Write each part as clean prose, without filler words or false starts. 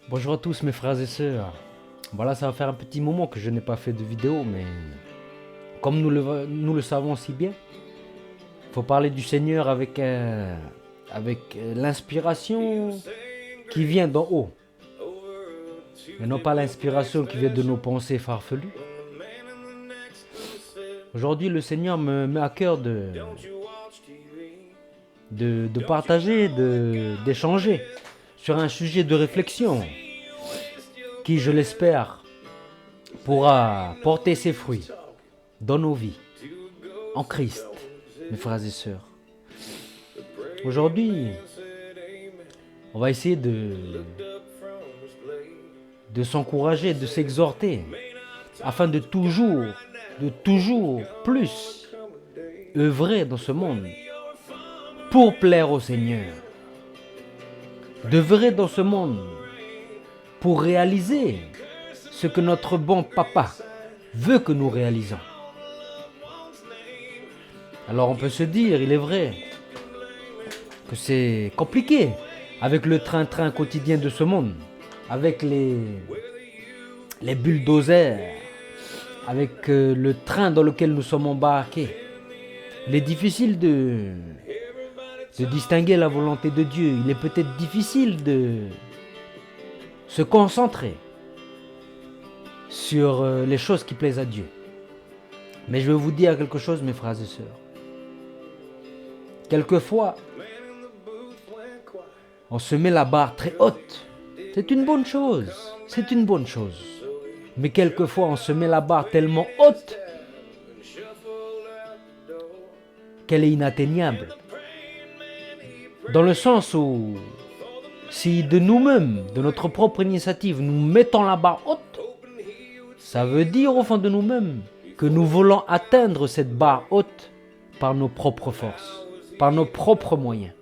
Bonjour à tous mes frères et sœurs. Voilà, ça va faire un petit moment que je n'ai pas fait de vidéo, mais comme nous le savons si bien, il faut parler du Seigneur avec l'inspiration qui vient d'en haut, et non pas l'inspiration qui vient de nos pensées farfelues. Aujourd'hui, le Seigneur me met à cœur de partager, d'échanger sur un sujet de réflexion qui, je l'espère, pourra porter ses fruits dans nos vies, en Christ, mes frères et sœurs. Aujourd'hui, on va essayer de s'encourager, de s'exhorter, afin de toujours plus œuvrer dans ce monde pour plaire au Seigneur. D'œuvrer dans ce monde pour réaliser ce que notre bon papa veut que nous réalisons. Alors on peut se dire, il est vrai, que c'est compliqué avec le train-train quotidien de ce monde, avec les bulldozers, avec le train dans lequel nous sommes embarqués. Il est difficile de distinguer la volonté de Dieu. Il est peut-être difficile de se concentrer sur les choses qui plaisent à Dieu. Mais je vais vous dire quelque chose, mes frères et sœurs. Quelquefois, on se met la barre très haute. C'est une bonne chose. C'est une bonne chose. Mais quelquefois, on se met la barre tellement haute qu'elle est inatteignable. Dans le sens où, si de nous-mêmes, de notre propre initiative, nous mettons la barre haute, ça veut dire au fond de nous-mêmes que nous voulons atteindre cette barre haute par nos propres forces, par nos propres moyens.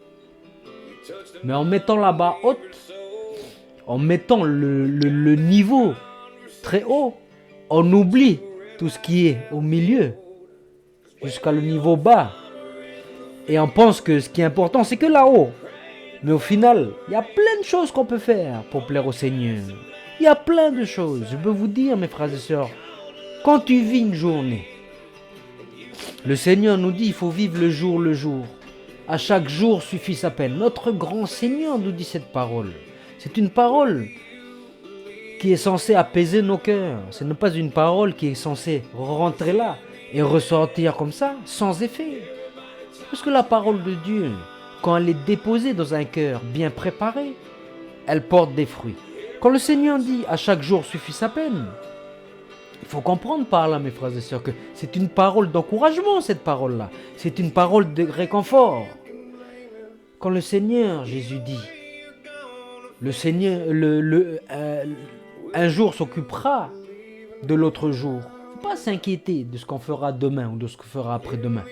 Mais en mettant la barre haute, en mettant le niveau très haut, on oublie tout ce qui est au milieu, jusqu'à le niveau bas. Et on pense que ce qui est important, c'est que là-haut. Mais au final, il y a plein de choses qu'on peut faire pour plaire au Seigneur. Il y a plein de choses. Je peux vous dire, mes frères et sœurs, quand tu vis une journée, le Seigneur nous dit, il faut vivre le jour le jour. À chaque jour suffit sa peine. Notre grand Seigneur nous dit cette parole. C'est une parole qui est censée apaiser nos cœurs. Ce n'est pas une parole qui est censée rentrer là et ressortir comme ça, sans effet. Parce que la parole de Dieu, quand elle est déposée dans un cœur bien préparé, elle porte des fruits. Quand le Seigneur dit à chaque jour suffit sa peine, il faut comprendre par là, mes frères et sœurs, que c'est une parole d'encouragement, cette parole-là. C'est une parole de réconfort. Quand le Seigneur, Jésus dit, le Seigneur, un jour s'occupera de l'autre jour. Il ne faut pas s'inquiéter de ce qu'on fera demain ou de ce qu'on fera après-demain.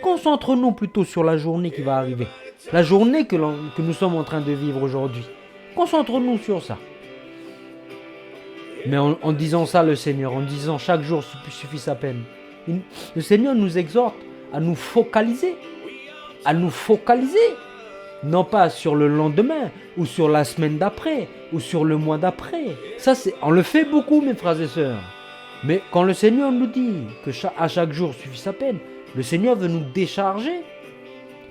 Concentrons-nous plutôt sur la journée qui va arriver. La journée que nous sommes en train de vivre aujourd'hui. Concentrons-nous sur ça. Mais en disant ça, le Seigneur, en disant chaque jour suffit sa peine, le Seigneur nous exhorte à nous focaliser. À nous focaliser. Non pas sur le lendemain, ou sur la semaine d'après, ou sur le mois d'après. Ça, on le fait beaucoup, mes frères et sœurs. Mais quand le Seigneur nous dit que à chaque jour suffit sa peine, le Seigneur veut nous décharger.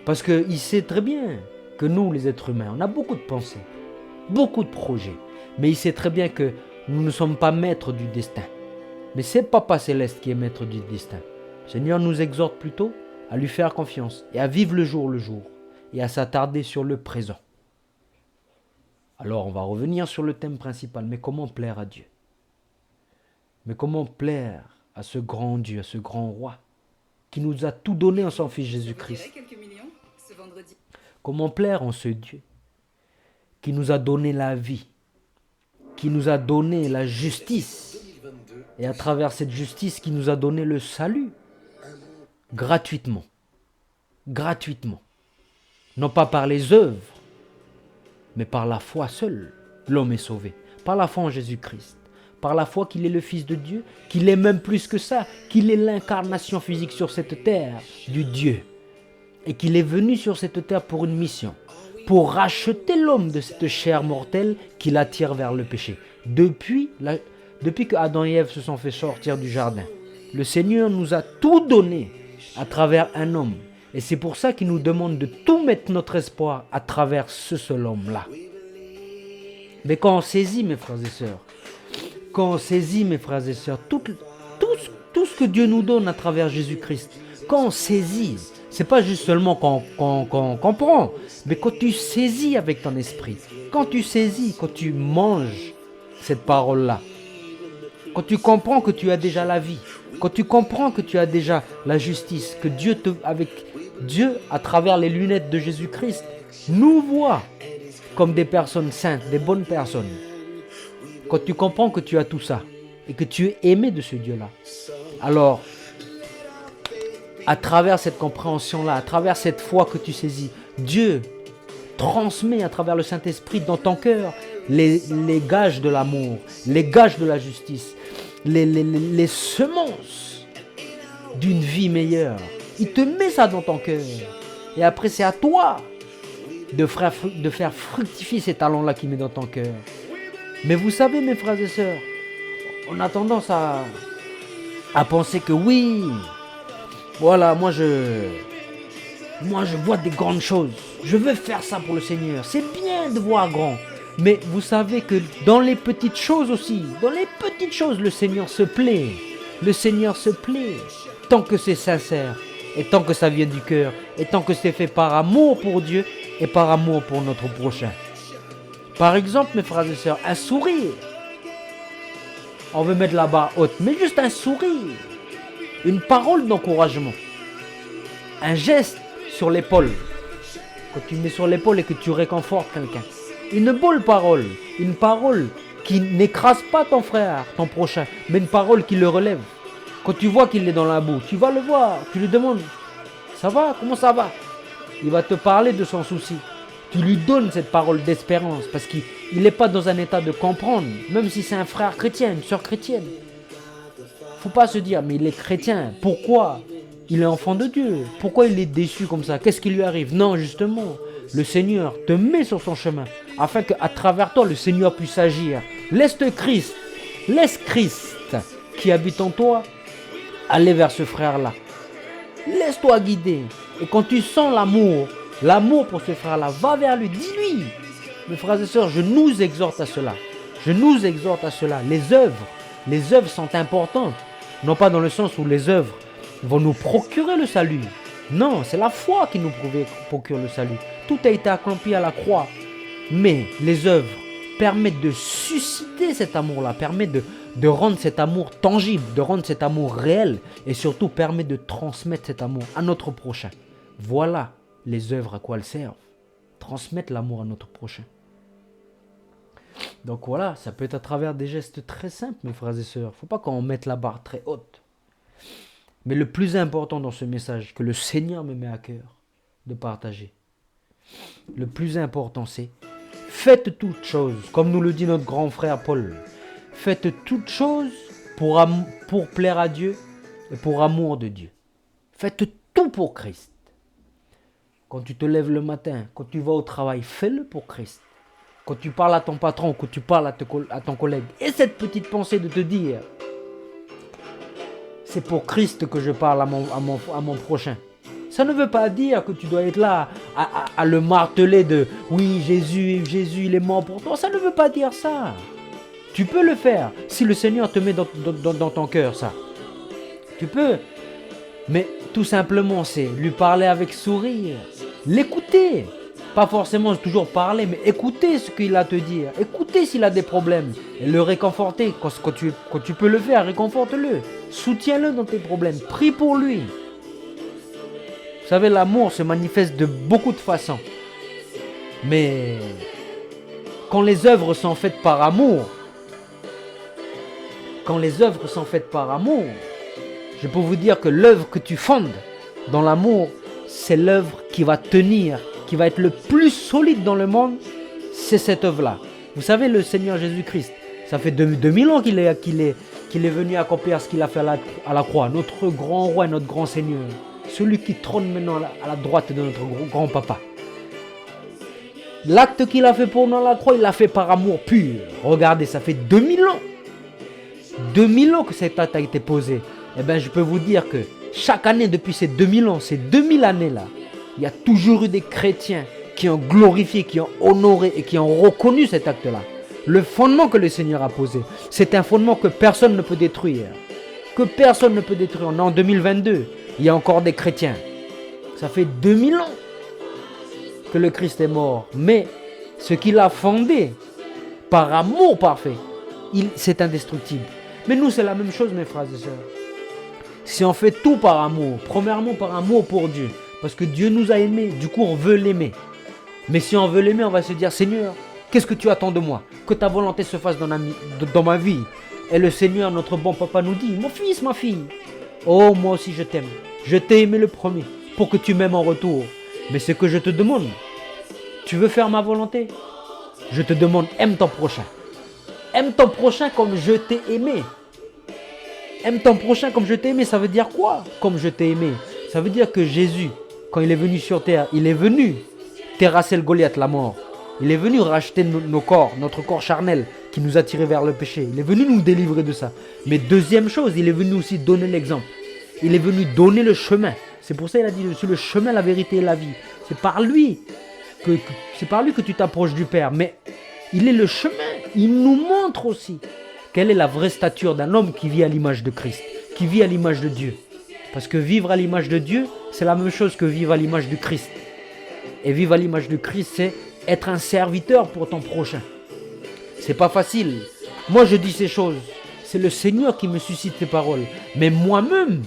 Parce qu'il sait très bien que nous, les êtres humains, on a beaucoup de pensées, beaucoup de projets. Mais il sait très bien que nous ne sommes pas maîtres du destin. Mais c'est Papa Céleste qui est maître du destin. Le Seigneur nous exhorte plutôt à lui faire confiance et à vivre le jour et à s'attarder sur le présent. Alors on va revenir sur le thème principal. Mais comment plaire à Dieu? Mais comment plaire à ce grand Dieu, à ce grand roi qui nous a tout donné en son Fils Jésus-Christ? Comment plaire en ce Dieu qui nous a donné la vie, qui nous a donné la justice, et à travers cette justice qui nous a donné le salut, gratuitement. Gratuitement. Non pas par les œuvres, mais par la foi seule, l'homme est sauvé. Par la foi en Jésus-Christ. Par la foi qu'il est le Fils de Dieu, qu'il est même plus que ça, qu'il est l'incarnation physique sur cette terre du Dieu. Et qu'il est venu sur cette terre pour une mission. pour racheter l'homme de cette chair mortelle qui l'attire vers le péché. Depuis que Adam et Ève se sont fait sortir du jardin, le Seigneur nous a tout donné à travers un homme. Et c'est pour ça qu'il nous demande de tout mettre notre espoir à travers ce seul homme-là. Mais quand on saisit, mes frères et sœurs, tout ce que Dieu nous donne à travers Jésus-Christ, quand on saisit, c'est pas juste seulement qu'on comprend, mais quand tu saisis avec ton esprit, quand tu saisis, quand tu manges cette parole-là, quand tu comprends que tu as déjà la vie, quand tu comprends que tu as déjà la justice, que avec Dieu, à travers les lunettes de Jésus-Christ, nous voit comme des personnes saintes, des bonnes personnes. Quand tu comprends que tu as tout ça et que tu es aimé de ce Dieu-là, alors, à travers cette compréhension-là, à travers cette foi que tu saisis, Dieu transmet à travers le Saint-Esprit dans ton cœur les gages de l'amour, les gages de la justice, les semences d'une vie meilleure. Il te met ça dans ton cœur. Et après, c'est à toi de faire fructifier ces talents-là qu'il met dans ton cœur. Mais vous savez, mes frères et sœurs, on a tendance à penser que oui, voilà, moi je vois des grandes choses. Je veux faire ça pour le Seigneur. C'est bien de voir grand. Mais vous savez que dans les petites choses aussi, le Seigneur se plaît. Le Seigneur se plaît. Tant que c'est sincère, et tant que ça vient du cœur, et tant que c'est fait par amour pour Dieu et par amour pour notre prochain. Par exemple, mes frères et sœurs, un sourire. On veut mettre la barre haute, mais juste un sourire. Une parole d'encouragement. Un geste sur l'épaule. Quand tu mets sur l'épaule et que tu réconfortes quelqu'un. Une bonne parole. Une parole qui n'écrase pas ton frère, ton prochain, mais une parole qui le relève. Quand tu vois qu'il est dans la boue, tu vas le voir. Tu lui demandes, ça va? Comment ça va? Il va te parler de son souci. Tu lui donnes cette parole d'espérance parce qu'il n'est pas dans un état de comprendre, même si c'est un frère chrétien, une soeur chrétienne. Faut pas se dire, mais il est chrétien, pourquoi il est enfant de Dieu? Pourquoi il est déçu comme ça? Qu'est-ce qui lui arrive? Non, justement, le Seigneur te met sur son chemin afin qu'à travers toi, le Seigneur puisse agir. Laisse Christ qui habite en toi aller vers ce frère-là. Laisse-toi guider. Et quand tu sens l'amour pour ce frère-là, va vers lui, dis-lui. Mes frères et sœurs, je nous exhorte à cela. Les œuvres sont importantes. Non pas dans le sens où les œuvres vont nous procurer le salut. Non, c'est la foi qui nous procure le salut. Tout a été accompli à la croix. Mais les œuvres permettent de susciter cet amour-là, permettent de rendre cet amour tangible, de rendre cet amour réel et surtout permettent de transmettre cet amour à notre prochain. Voilà les œuvres à quoi elles servent. Transmettre l'amour à notre prochain. Donc voilà, ça peut être à travers des gestes très simples, mes frères et sœurs. Il ne faut pas qu'on mette la barre très haute. Mais le plus important dans ce message que le Seigneur me met à cœur de partager, le plus important c'est faites toutes choses, comme nous le dit notre grand frère Paul. Faites toutes choses pour plaire à Dieu et pour amour de Dieu. Faites tout pour Christ. Quand tu te lèves le matin, quand tu vas au travail, fais-le pour Christ. Quand tu parles à ton patron, quand tu parles à ton collègue, et cette petite pensée de te dire, c'est pour Christ que je parle à mon prochain. Ça ne veut pas dire que tu dois être là à le marteler de « Oui, Jésus, il est mort pour toi ». Ça ne veut pas dire ça. Tu peux le faire si le Seigneur te met dans ton cœur ça. Tu peux. Mais tout simplement, c'est lui parler avec sourire. L'écouter. Pas forcément toujours parler, mais écouter ce qu'il a à te dire. Écouter s'il a des problèmes. Et le réconforter. Quand tu peux le faire, réconforte-le. Soutiens-le dans tes problèmes. Prie pour lui. Vous savez, l'amour se manifeste de beaucoup de façons. Mais quand les œuvres sont faites par amour, je peux vous dire que l'œuvre que tu fondes dans l'amour, c'est l'œuvre qui va tenir, qui va être le plus solide dans le monde, c'est cette œuvre-là. Vous savez, le Seigneur Jésus-Christ, ça fait 2000 ans qu'il est venu accomplir ce qu'il a fait à la croix. Notre grand roi, notre grand Seigneur. Celui qui trône maintenant à la droite de notre grand papa. L'acte qu'il a fait pour nous à la croix, il l'a fait par amour pur. Regardez, ça fait 2000 ans. 2000 ans que cet acte a été posé. Eh bien, je peux vous dire que chaque année, depuis ces 2000 ans, ces 2000 années-là, il y a toujours eu des chrétiens qui ont glorifié, qui ont honoré et qui ont reconnu cet acte-là. Le fondement que le Seigneur a posé, c'est un fondement que personne ne peut détruire. Que personne ne peut détruire. On est en 2022, il y a encore des chrétiens. Ça fait 2000 ans que le Christ est mort. Mais ce qu'il a fondé, par amour parfait, c'est indestructible. Mais nous, c'est la même chose, mes frères et sœurs. Si on fait tout par amour, premièrement par amour pour Dieu, parce que Dieu nous a aimés, du coup on veut l'aimer. Mais si on veut l'aimer, on va se dire, Seigneur, qu'est-ce que tu attends de moi? Que ta volonté se fasse dans ma vie. Et le Seigneur, notre bon papa, nous dit, mon fils, ma fille, oh, moi aussi je t'aime. Je t'ai aimé le premier, pour que tu m'aimes en retour. Mais ce que je te demande, tu veux faire ma volonté? Je te demande, aime ton prochain. Aime ton prochain comme je t'ai aimé. Aime ton prochain comme je t'ai aimé, ça veut dire quoi? Comme je t'ai aimé. Ça veut dire que Jésus, quand il est venu sur terre, il est venu terrasser le Goliath, la mort. Il est venu racheter nos corps, notre corps charnel qui nous a tirés vers le péché. Il est venu nous délivrer de ça. Mais deuxième chose, il est venu aussi donner l'exemple. Il est venu donner le chemin. C'est pour ça qu'il a dit, je suis le chemin, la vérité et la vie. C'est par lui que tu t'approches du Père. Mais il est le chemin. Il nous montre aussi quelle est la vraie stature d'un homme qui vit à l'image de Christ, qui vit à l'image de Dieu. Parce que vivre à l'image de Dieu, c'est la même chose que vivre à l'image du Christ. Et vivre à l'image de Christ, c'est être un serviteur pour ton prochain. C'est pas facile. Moi, je dis ces choses. C'est le Seigneur qui me suscite ces paroles. Mais moi-même,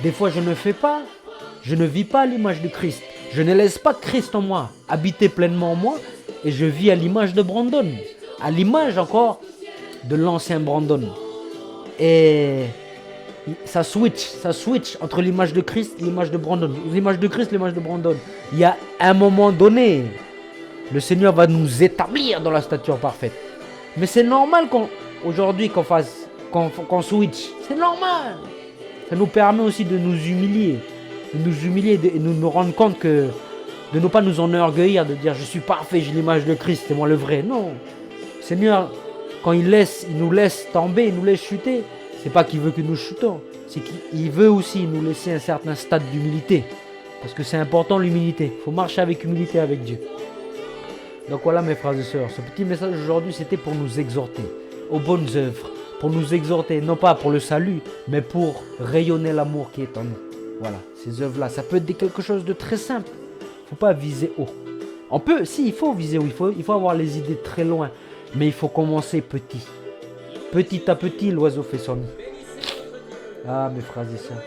des fois, je ne fais pas. Je ne vis pas à l'image de Christ. Je ne laisse pas Christ en moi habiter pleinement en moi. Et je vis à l'image de Brandon. À l'image encore de l'ancien Brandon. Et ça switch entre l'image de Christ et l'image de Brandon. L'image de Christ, l'image de Brandon. Il y a un moment donné, le Seigneur va nous établir dans la stature parfaite. Mais c'est normal aujourd'hui qu'on switch. C'est normal. Ça nous permet aussi de nous humilier. Et de nous rendre compte que de ne pas nous enorgueillir, de dire je suis parfait, j'ai l'image de Christ, c'est moi le vrai. Non. Le Seigneur, quand il nous laisse tomber, il nous laisse chuter, c'est pas qu'il veut que nous chutons, c'est qu'il veut aussi nous laisser un certain stade d'humilité. Parce que c'est important l'humilité. Il faut marcher avec humilité avec Dieu. Donc voilà mes frères et sœurs, ce petit message aujourd'hui c'était pour nous exhorter aux bonnes œuvres. Pour nous exhorter, non pas pour le salut, mais pour rayonner l'amour qui est en nous. Voilà, ces œuvres-là, ça peut être quelque chose de très simple. Il ne faut pas viser haut. Il faut viser haut, il faut avoir les idées très loin. Mais il faut commencer petit. Petit à petit, l'oiseau fait son nid. Ah, mes frères et sœurs,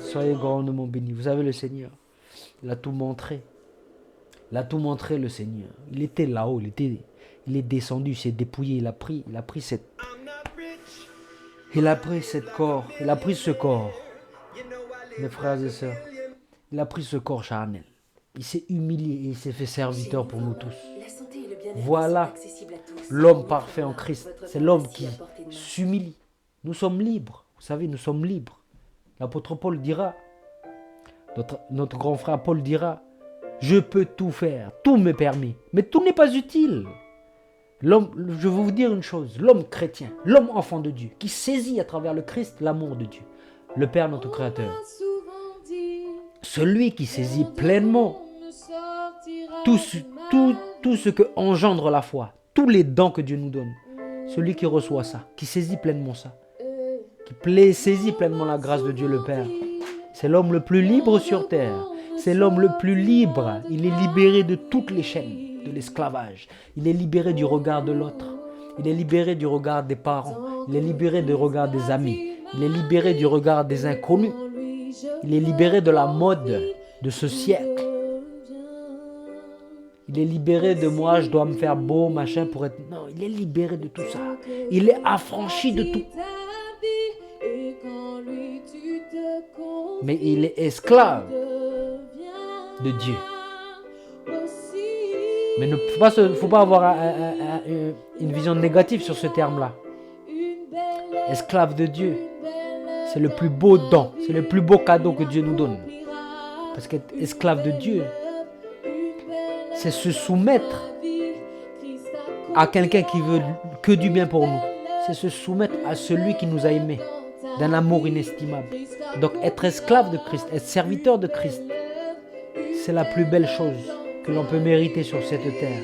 soyez grandement bénis. Vous savez, le Seigneur, il a tout montré. Il a tout montré, le Seigneur. Il était là-haut, il est descendu, il s'est dépouillé, il a pris ce corps. Mes frères et sœurs, il a pris ce corps charnel. Il s'est humilié et il s'est fait serviteur pour nous tous. Voilà l'homme parfait en Christ. C'est l'homme qui s'humilie. Nous sommes libres. Vous savez, nous sommes libres. L'apôtre Paul dira, notre grand frère Paul dira, je peux tout faire, tout m'est permis, mais tout n'est pas utile. L'homme, je vais vous dire une chose, l'homme chrétien, l'homme enfant de Dieu, qui saisit à travers le Christ l'amour de Dieu, le Père notre Créateur. Celui qui saisit pleinement tout ce que engendre la foi, tous les dons que Dieu nous donne, celui qui reçoit ça, qui saisit pleinement ça, qui saisit pleinement la grâce de Dieu le Père, c'est l'homme le plus libre sur terre. C'est l'homme le plus libre. Il est libéré de toutes les chaînes de l'esclavage. Il est libéré du regard de l'autre. Il est libéré du regard des parents. Il est libéré du regard des amis. Il est libéré du regard des inconnus. Il est libéré de la mode de ce siècle. Il est libéré de moi, je dois me faire beau, machin, pour être... Non, il est libéré de tout ça. Il est affranchi de tout. Mais il est esclave de Dieu. Mais il ne faut pas avoir une vision négative sur ce terme-là. Esclave de Dieu, c'est le plus beau don, c'est le plus beau cadeau que Dieu nous donne. Parce qu'être esclave de Dieu, c'est se soumettre à quelqu'un qui veut que du bien pour nous. C'est se soumettre à celui qui nous a aimés d'un amour inestimable. Donc être esclave de Christ, être serviteur de Christ, c'est la plus belle chose que l'on peut mériter sur cette terre.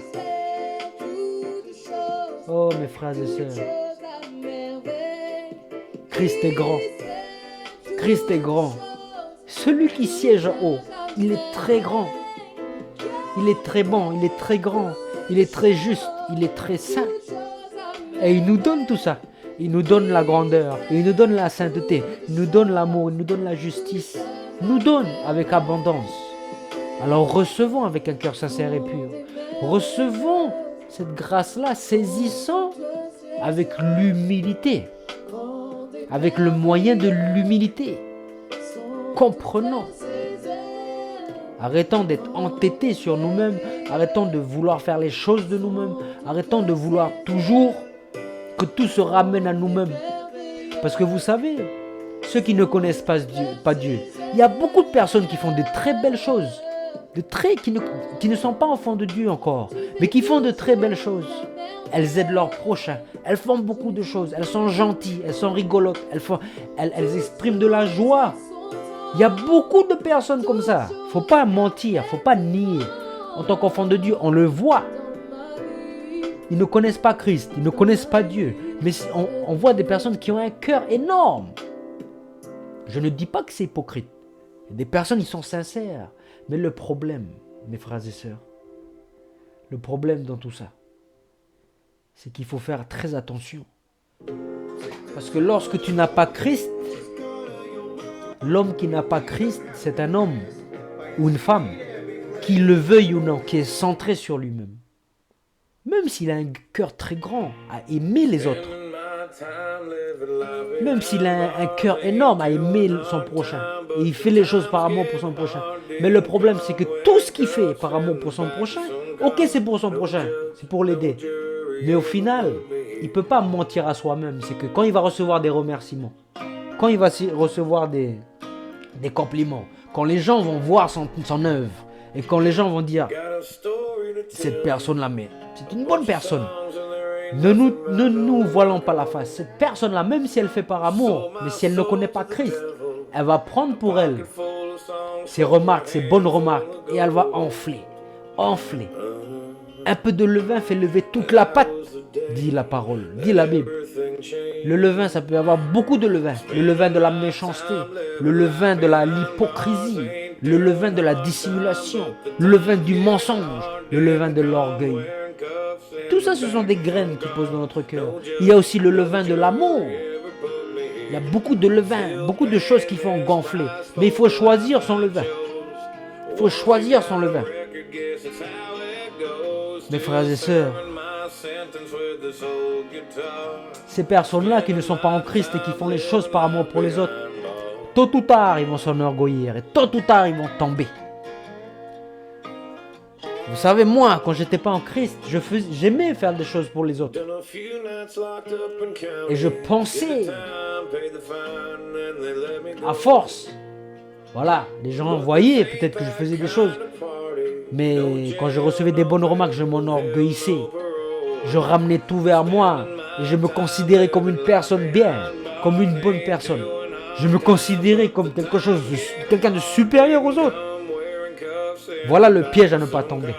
Oh mes frères et sœurs, Christ est grand. Christ est grand. Celui qui siège en haut, il est très grand. Il est très bon, il est très grand, il est très juste, il est très saint. Et il nous donne tout ça. Il nous donne la grandeur, il nous donne la sainteté, il nous donne l'amour, il nous donne la justice. Il nous donne avec abondance. Alors recevons avec un cœur sincère et pur. Recevons cette grâce-là, saisissons avec l'humilité. Avec le moyen de l'humilité. Comprenons. Arrêtons d'être entêtés sur nous-mêmes. Arrêtons de vouloir faire les choses de nous-mêmes. Arrêtons de vouloir toujours que tout se ramène à nous-mêmes. Parce que vous savez, ceux qui ne connaissent pas Dieu, il y a beaucoup de personnes qui font de très belles choses. Qui ne sont pas enfants de Dieu encore, mais qui font de très belles choses. Elles aident leurs prochains. Elles font beaucoup de choses. Elles sont gentilles, elles sont rigolotes. Elles expriment de la joie. Il y a beaucoup de personnes comme ça. Il ne faut pas mentir, il ne faut pas nier. En tant qu'enfant de Dieu, on le voit. Ils ne connaissent pas Christ, ils ne connaissent pas Dieu. Mais on voit des personnes qui ont un cœur énorme. Je ne dis pas que c'est hypocrite. Il y a des personnes qui sont sincères. Mais le problème, mes frères et sœurs, le problème dans tout ça, c'est qu'il faut faire très attention. Parce que lorsque tu n'as pas Christ, l'homme qui n'a pas Christ, c'est un homme ou une femme, qu'il le veuille ou non, qui est centré sur lui-même. Même s'il a un cœur très grand à aimer les autres, même s'il a un cœur énorme à aimer son prochain, et il fait les choses par amour pour son prochain. Mais le problème, c'est que tout ce qu'il fait par amour pour son prochain, ok, c'est pour son prochain, c'est pour l'aider. Mais au final, il ne peut pas mentir à soi-même. C'est que quand il va recevoir des remerciements, quand il va recevoir des compliments, quand les gens vont voir son œuvre, et quand les gens vont dire, cette personne-là, mais c'est une bonne personne. Ne nous voilons pas la face. Cette personne-là, même si elle fait par amour, mais si elle ne connaît pas Christ, elle va prendre pour elle ses remarques, ses bonnes remarques, et elle va enfler. Un peu de levain fait lever toute la pâte, dit la parole, dit la Bible. Le levain, ça peut avoir beaucoup de levain. Le levain de la méchanceté, le levain de l'hypocrisie, le levain de la dissimulation, le levain du mensonge, le levain de l'orgueil. Tout ça, ce sont des graines qui posent dans notre cœur. Il y a aussi le levain de l'amour. Il y a beaucoup de levain, beaucoup de choses qui font gonfler. Mais il faut choisir son levain. Il faut choisir son levain. Mes frères et sœurs, ces personnes-là qui ne sont pas en Christ et qui font les choses par amour pour les autres, tôt ou tard, ils vont s'enorgueillir et tôt ou tard, ils vont tomber. Vous savez, moi, quand j'étais pas en Christ, j'aimais faire des choses pour les autres. Et je pensais, à force, voilà, les gens voyaient peut-être que je faisais des choses. Mais quand je recevais des bonnes remarques, je m'enorgueillissais. Je ramenais tout vers moi. Et je me considérais comme une personne bien, comme une bonne personne. Je me considérais comme quelqu'un de supérieur aux autres. Voilà le piège à ne pas tomber.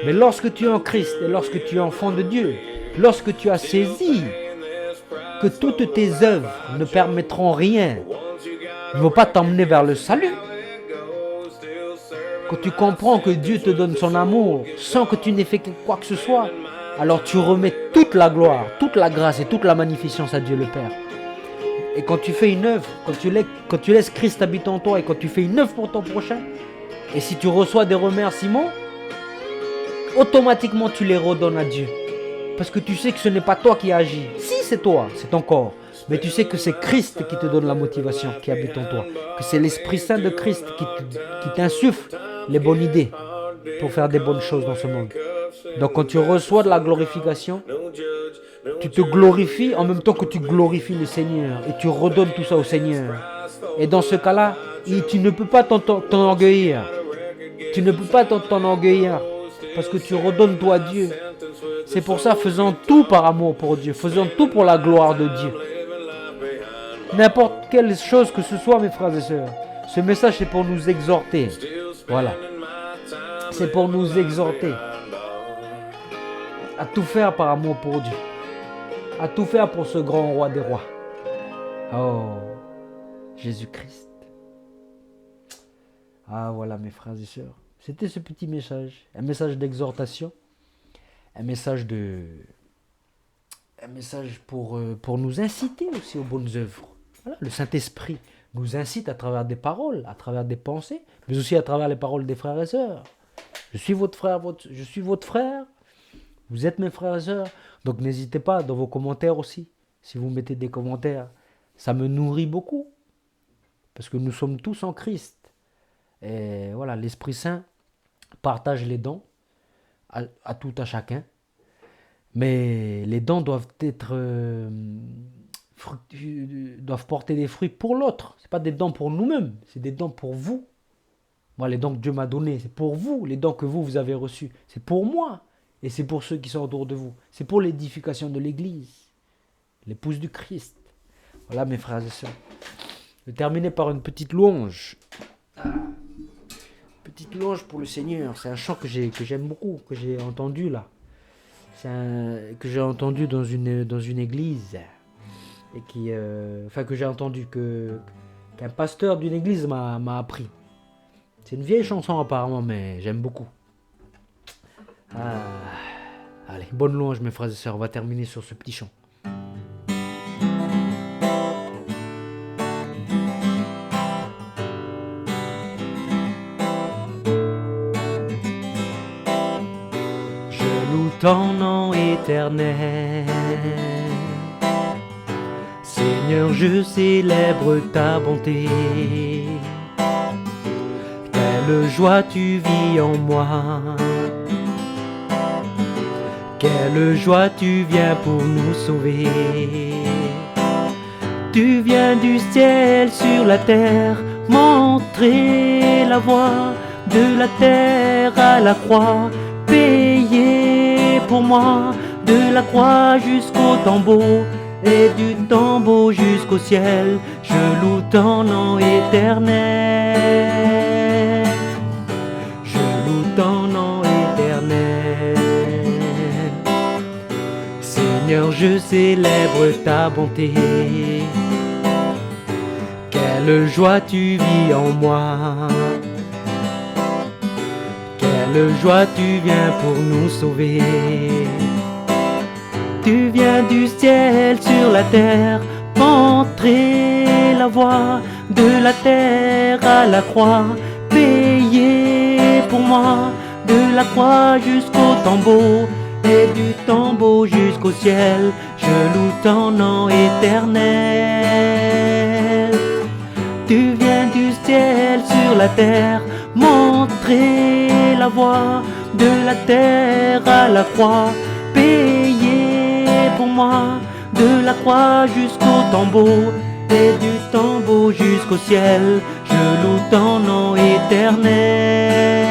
Mais lorsque tu es en Christ et lorsque tu es enfant de Dieu, lorsque tu as saisi que toutes tes œuvres ne permettront rien, ne vont pas t'emmener vers le salut, quand tu comprends que Dieu te donne son amour sans que tu n'aies fait quoi que ce soit, alors tu remets toute la gloire, toute la grâce et toute la magnificence à Dieu le Père. Et quand tu fais une œuvre, quand tu laisses Christ habiter en toi et quand tu fais une œuvre pour ton prochain, et si tu reçois des remerciements, automatiquement tu les redonnes à Dieu. Parce que tu sais que ce n'est pas toi qui agis. Si, c'est toi, c'est ton corps. Mais tu sais que c'est Christ qui te donne la motivation qui habite en toi. Que c'est l'Esprit Saint de Christ qui t'insuffle les bonnes idées pour faire des bonnes choses dans ce monde. Donc quand tu reçois de la glorification, tu te glorifies en même temps que tu glorifies le Seigneur. Et tu redonnes tout ça au Seigneur. Et dans ce cas-là, tu ne peux pas t'enorgueillir. Tu ne peux pas t'enorgueillir parce que tu redonnes toi à Dieu. C'est pour ça, faisons tout par amour pour Dieu, faisons tout pour la gloire de Dieu. N'importe quelle chose que ce soit, mes frères et sœurs, ce message c'est pour nous exhorter. Voilà. C'est pour nous exhorter à tout faire par amour pour Dieu, à tout faire pour ce grand roi des rois. Oh, Jésus-Christ. Ah voilà mes frères et sœurs, c'était ce petit message, un message d'exhortation, un message pour nous inciter aussi aux bonnes œuvres. Voilà, le Saint-Esprit nous incite à travers des paroles, à travers des pensées, mais aussi à travers les paroles des frères et sœurs. Je suis votre frère, vous êtes mes frères et sœurs, donc n'hésitez pas dans vos commentaires aussi, si vous mettez des commentaires, ça me nourrit beaucoup, parce que nous sommes tous en Christ. Et voilà, l'Esprit Saint partage les dons à tout à chacun, mais les dons doivent doivent porter des fruits pour l'autre. C'est pas des dons pour nous-mêmes, c'est des dons pour vous. Moi, les dons que Dieu m'a donnés, c'est pour vous. Les dons que vous avez reçus, c'est pour moi. Et c'est pour ceux qui sont autour de vous. C'est pour l'édification de l'Église, l'épouse du Christ. Voilà mes frères et sœurs. Je vais terminer par une petite louange. Petite louange pour le Seigneur. C'est un chant que j'aime beaucoup, que j'ai entendu là. Que j'ai entendu dans une église. Et que j'ai entendu qu'un pasteur d'une église m'a appris. C'est une vieille chanson apparemment, mais j'aime beaucoup. Allez, bonne louange mes frères et sœurs, on va terminer sur ce petit chant. Je loue ton nom éternel. Seigneur, je célèbre ta bonté. Quelle joie tu vis en moi. Quelle joie tu viens pour nous sauver. Tu viens du ciel sur la terre, montrer la voie de la terre à la croix, payer pour moi de la croix jusqu'au tombeau et du tombeau jusqu'au ciel. Je loue ton nom éternel. Je loue ton nom éternel. Seigneur, je célèbre ta bonté. Quelle joie tu vis en moi. Quelle joie tu viens pour nous sauver. Tu viens du ciel sur la terre, montrer la voie de la terre à la croix, payer pour moi de la croix jusqu'au tombeau et du tombeau jusqu'au ciel. Je loue ton nom éternel. Tu viens du ciel sur la terre, montrer la voie de la terre à la croix, payer pour moi de la croix jusqu'au tombeau et du tombeau jusqu'au ciel. Je loue ton nom éternel.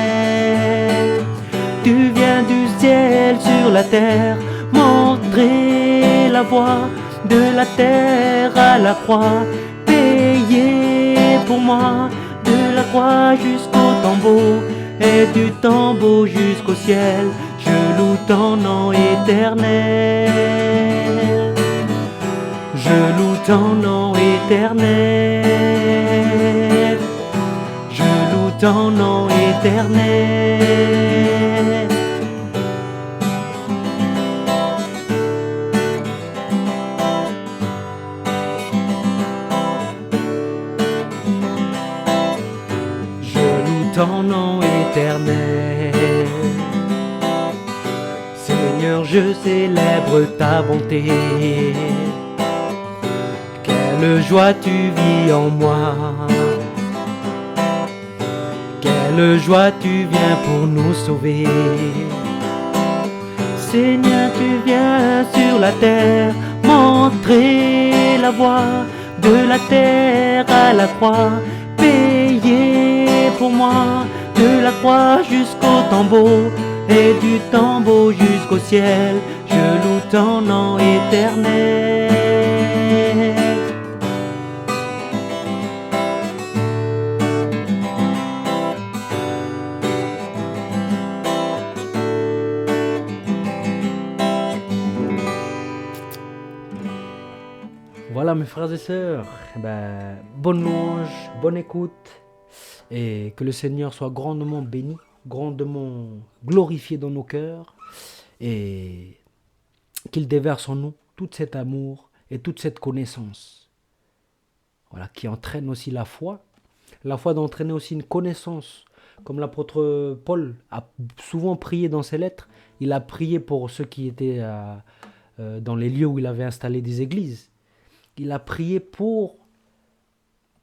Tu viens du ciel sur la terre, montrer la voie de la terre à la croix, payer pour moi de la croix jusqu'au tombeau et du tombeau jusqu'au ciel. Je loue ton nom éternel. Je loue ton nom éternel. Je loue ton nom éternel. Je loue ton nom éternel. Seigneur, je célèbre ta bonté. Quelle joie tu vis en moi. Quelle joie tu viens pour nous sauver. Seigneur, tu viens sur la terre, montrer la voie de la terre à la croix, payer pour moi de la croix jusqu'au tombeau et du tombeau jusqu'au ciel, je loue ton nom éternel. Voilà mes frères et sœurs, bonne louange, bonne écoute, et que le Seigneur soit grandement béni, grandement glorifié dans nos cœurs, et qu'il déverse en nous tout cet amour et toute cette connaissance, voilà, qui entraîne aussi la foi d'entraîner aussi une connaissance, comme l'apôtre Paul a souvent prié dans ses lettres. Il a prié pour ceux qui étaient dans les lieux où il avait installé des églises. Il a prié pour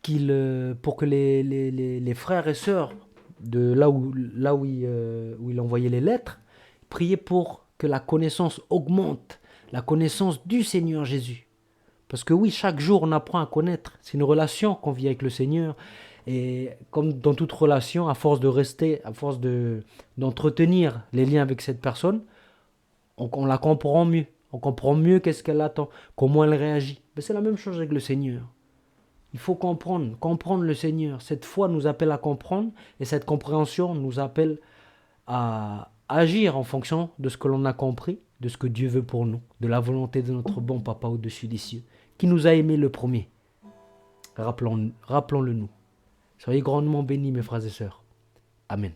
que les frères et sœurs de là où il envoyait les lettres, priaient pour que la connaissance augmente, la connaissance du Seigneur Jésus. Parce que oui, chaque jour on apprend à connaître. C'est une relation qu'on vit avec le Seigneur. Et comme dans toute relation, à force d'entretenir les liens avec cette personne, on la comprend mieux. On comprend mieux qu'est-ce qu'elle attend, comment elle réagit. Mais c'est la même chose avec le Seigneur. Il faut comprendre le Seigneur. Cette foi nous appelle à comprendre et cette compréhension nous appelle à agir en fonction de ce que l'on a compris, de ce que Dieu veut pour nous, de la volonté de notre bon Papa au-dessus des cieux, qui nous a aimés le premier. Rappelons-le nous. Soyez grandement bénis, mes frères et sœurs. Amen.